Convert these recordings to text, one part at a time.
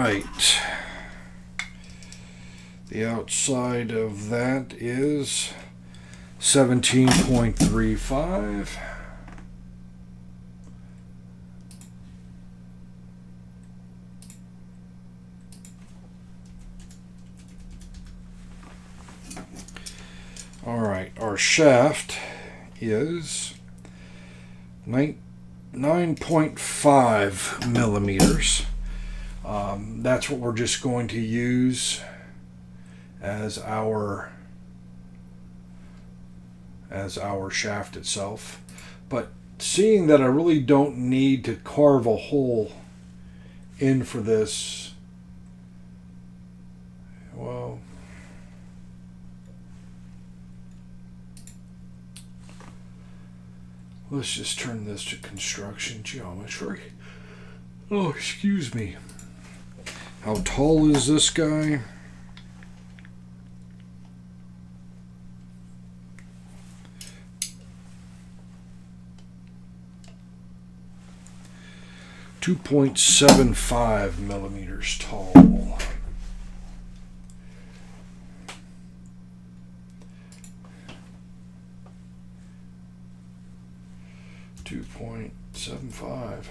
right. The outside of that is 17.35. All right, our shaft is 9.5 millimeters. That's what we're just going to use as our shaft itself. But seeing that I really don't need to carve a hole in for this, well, let's just turn this to construction geometry. Oh, excuse me. How tall is this guy? .75 millimeters tall. 2.75.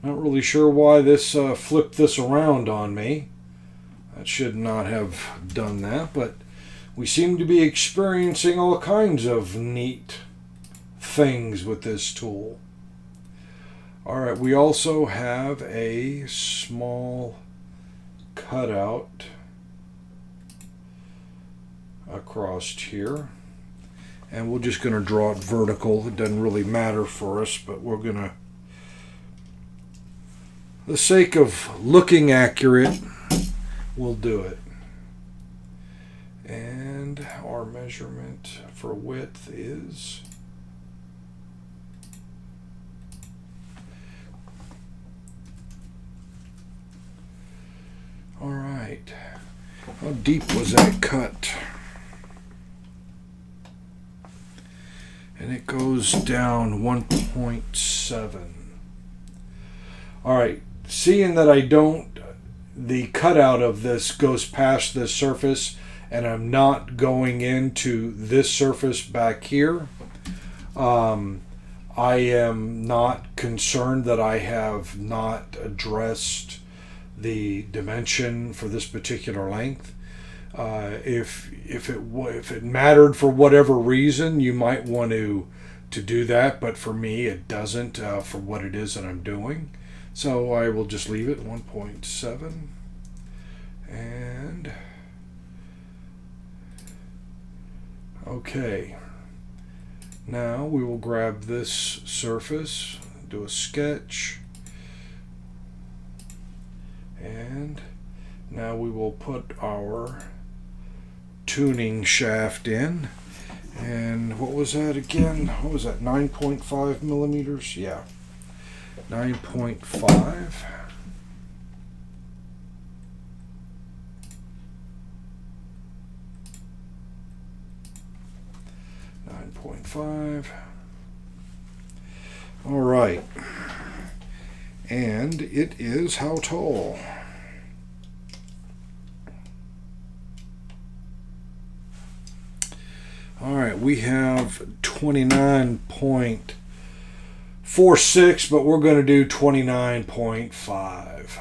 Not really sure why this flipped this around on me. That should not have done that, but we seem to be experiencing all kinds of neat things with this tool. All right, we also have a small cutout across here, and we're just going to draw it vertical. It doesn't really matter for us, but we're going to, for the sake of looking accurate, we'll do it. And our measurement for width is all right. How deep was that cut? And it goes down 1.7. All right, seeing that the cutout of this goes past this surface, and I'm not going into this surface back here, I am not concerned that I have not addressed the dimension for this particular length. If it mattered for whatever reason, you might want to do that, but for me it doesn't, for what it is that I'm doing. So I will just leave it 1.7. And okay, now we will grab this surface, do a sketch, and now we will put our tuning shaft in. And what was that again? What was that, 9.5 millimeters? Yeah, 9.5. 9.5. All right. And it is how tall? All right, we have 29.46, but we're going to do 29.5.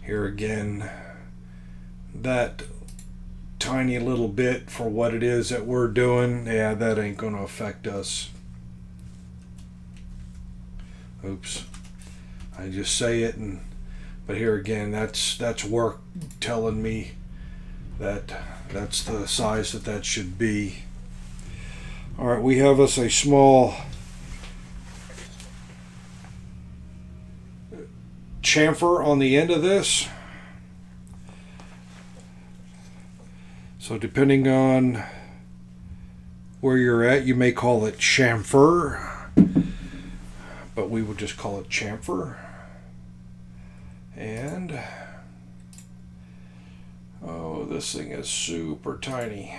Here again, that tiny little bit for what it is that we're doing, yeah, that ain't going to affect us. Oops, I just say it, but here again, that's work telling me that that's the size that should be. All right, we have us a small chamfer on the end of this. So depending on where you're at, you may call it chamfer, but we would just call it chamfer. And oh, this thing is super tiny.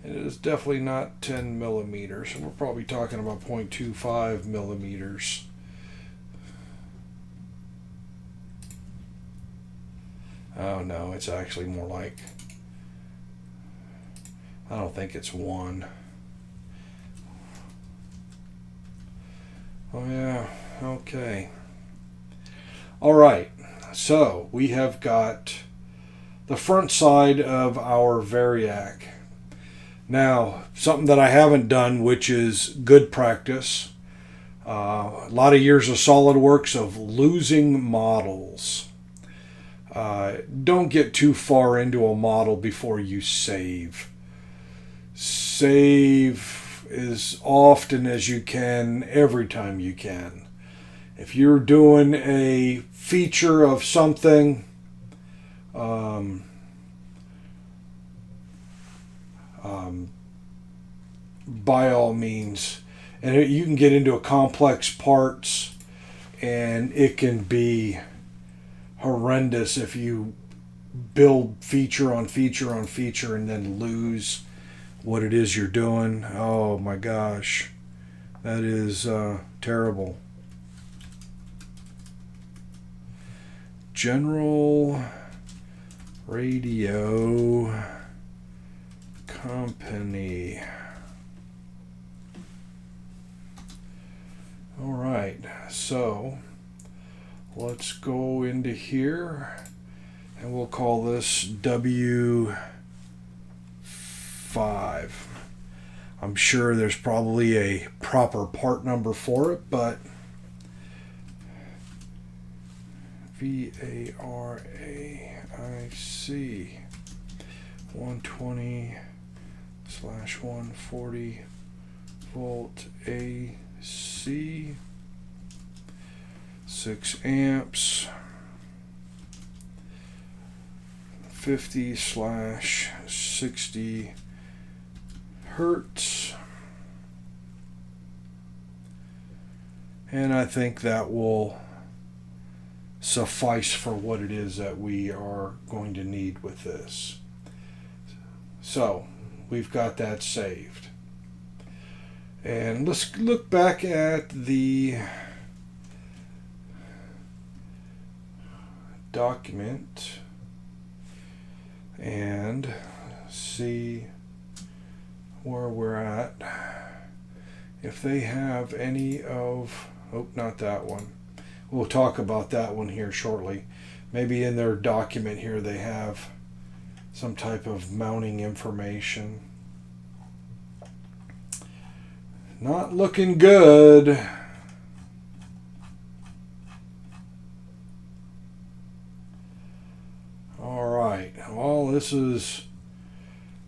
It is definitely not 10 millimeters. And we're probably talking about 0.25 millimeters Oh no, it's actually more like, I don't think it's 1. Oh yeah, okay. All right, so we have got the front side of our Variac. Now, something that I haven't done, which is good practice, a lot of years of SolidWorks of losing models. Don't get too far into a model before you save. Save as often as you can, every time you can. If you're doing a feature of something, by all means, and you can get into a complex parts, and it can be horrendous if you build feature on feature on feature and then lose what it is you're doing. Oh my gosh, that is terrible. General Radio Company. All right, so let's go into here and we'll call this W5. I'm sure there's probably a proper part number for it, but Variac 120/140 volt AC, 6 amps, 50/60 hertz, and I think that will suffice for what it is that we are going to need with this. So we've got that saved, and let's look back at the document and see where we're at. If they have any of, oh, not that one. We'll talk about that one here shortly. Maybe in their document here they have some type of mounting information. Not looking good. All right. Well, this is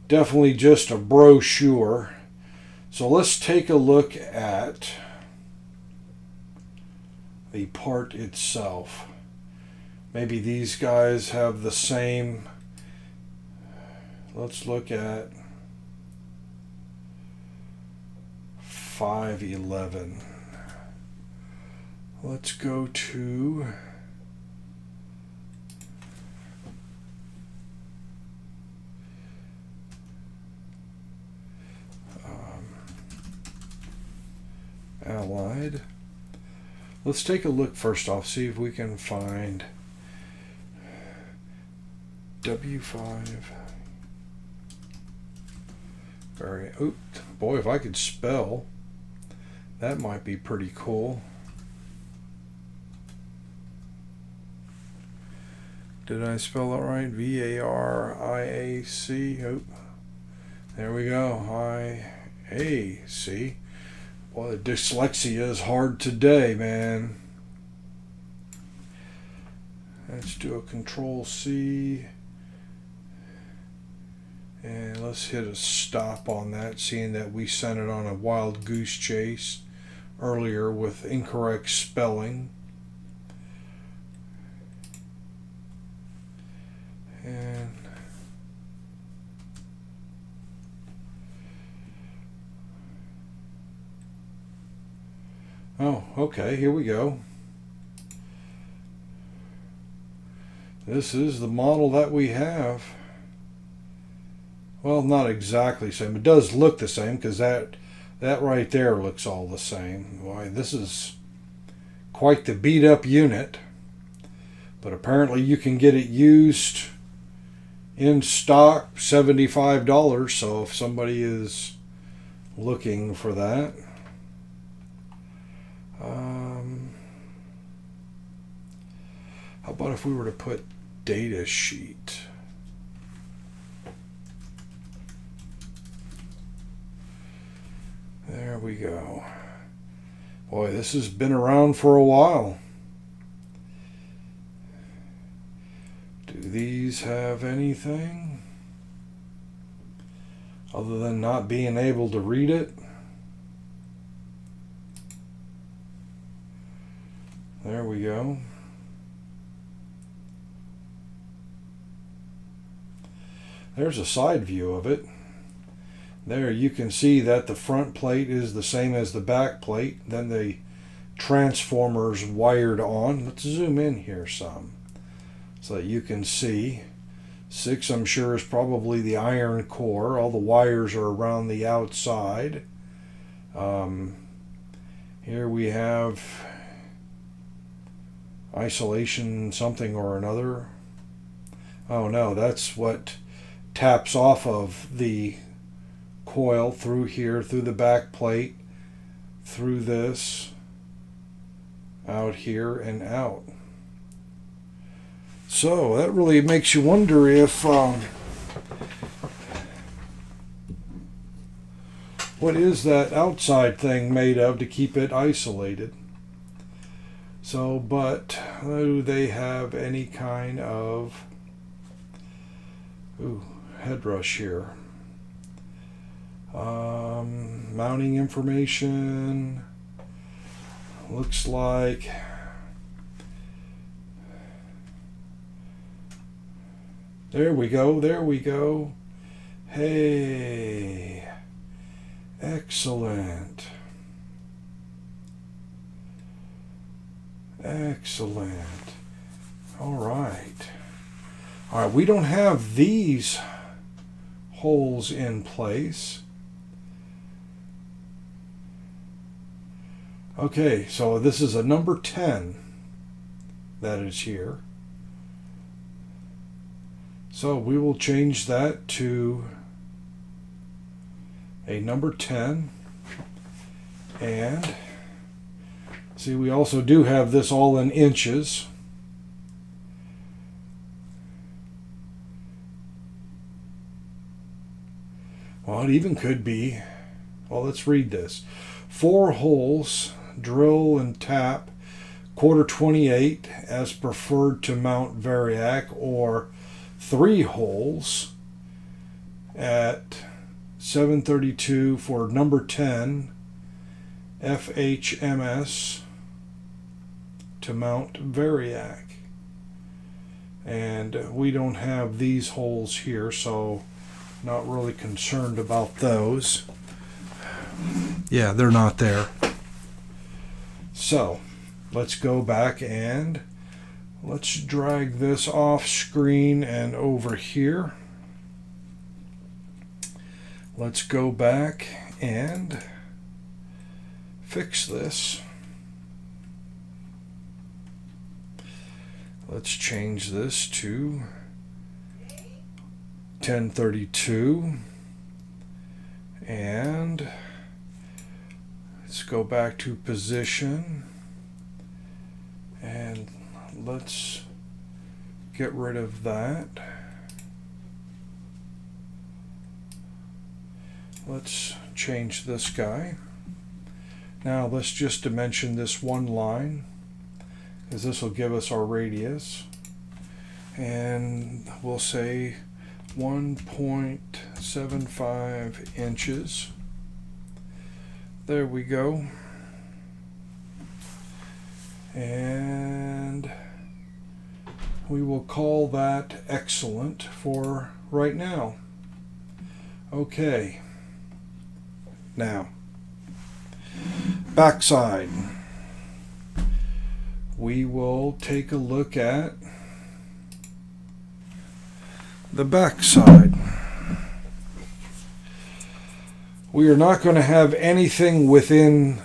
definitely just a brochure. So let's take a look at the part itself. Maybe these guys have the same. Let's look at 511. Let's go to Allied. Let's take a look first off, see if we can find W5 Variac. Oh, boy, if I could spell, that might be pretty cool. Did I spell it right? Variac. Oh, there we go. IAC. Boy, the dyslexia is hard today, man. Let's do a Control-C. And let's hit a stop on that, seeing that we sent it on a wild goose chase earlier with incorrect spelling. And oh, okay, here we go. This is the model that we have. Well, not exactly the same. It does look the same because that right there looks all the same. Why, this is quite the beat up unit. But apparently you can get it used in stock, $75. So if somebody is looking for that, how about if we were to put data sheet? There we go. Boy, this has been around for a while. Do these have anything other than not being able to read it? There we go. There's a side view of it. There you can see that the front plate is the same as the back plate. Then the transformer's wired on. Let's zoom in here some so that you can see. 6, I'm sure, is probably the iron core. All the wires are around the outside. Here we have isolation something or another. Oh no, that's what taps off of the coil through here, through the back plate, through this, out here and out. So that really makes you wonder if what is that outside thing made of to keep it isolated? So, but do they have any kind of head rush here? Mounting information. Looks like there we go. Hey, excellent. All right, we don't have these holes in place. Okay, so this is a number 10 that is here. So we will change that to a number 10. And see, we also do have this all in inches. Well, it even could be, well, let's read this. 4 holes, drill and tap, 1/4-28 as preferred to mount Variac, or 3 holes at 732 for number 10 FHMS to mount Variac. And we don't have these holes here, so not really concerned about those. Yeah, they're not there. So let's go back and let's drag this off screen and over here. Let's go back and fix this. Let's change this to 1032 and let's go back to position and let's get rid of that. Let's change this guy. Now let's just dimension this one line, because this will give us our radius, and we'll say 1.75 inches. There we go. And we will call that excellent for right now. Okay. Now, backside. We will take a look at the backside. We are not going to have anything within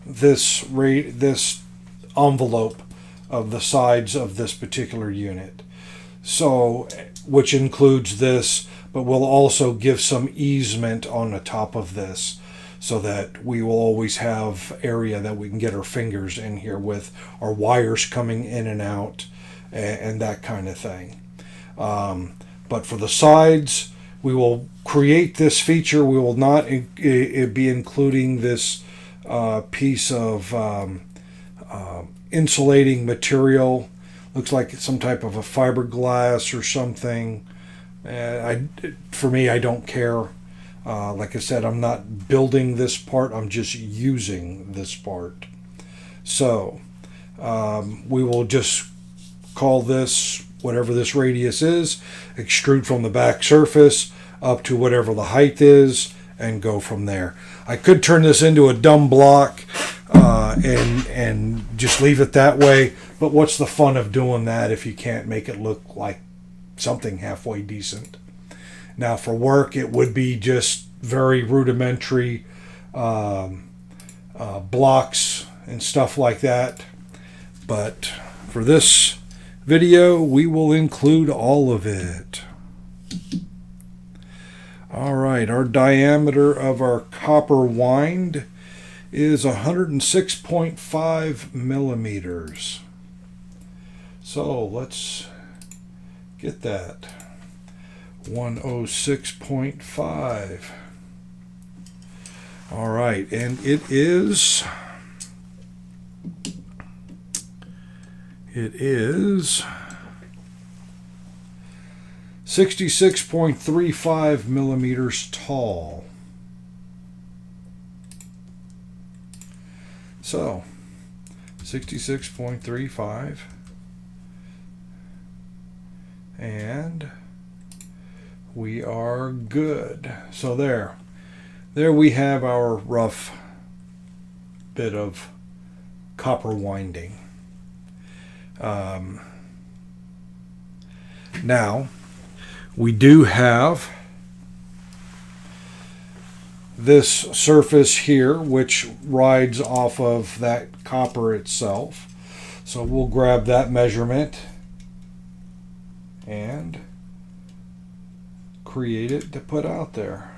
this envelope of the sides of this particular unit. So, which includes this, but we'll also give some easement on the top of this so that we will always have area that we can get our fingers in here with our wires coming in and out and that kind of thing. But for the sides, we will create this feature. We will not be including this piece of insulating material. Looks like it's some type of a fiberglass or something. For me, I don't care. Like I said, I'm not building this part. I'm just using this part. So we will just call this whatever this radius is, extrude from the back surface up to whatever the height is, and go from there. I could turn this into a dumb block and just leave it that way, but what's the fun of doing that if you can't make it look like something halfway decent? Now for work, it would be just very rudimentary blocks and stuff like that, but for this video, we will include all of it. All right, our diameter of our copper wind is 106.5 millimeters. So let's get that. 106.5. All right, and it is 66.35 millimeters tall. So 66.35, and we are good. So there we have our rough bit of copper winding. Now we do have this surface here which rides off of that copper itself. So we'll grab that measurement and create it to put out there.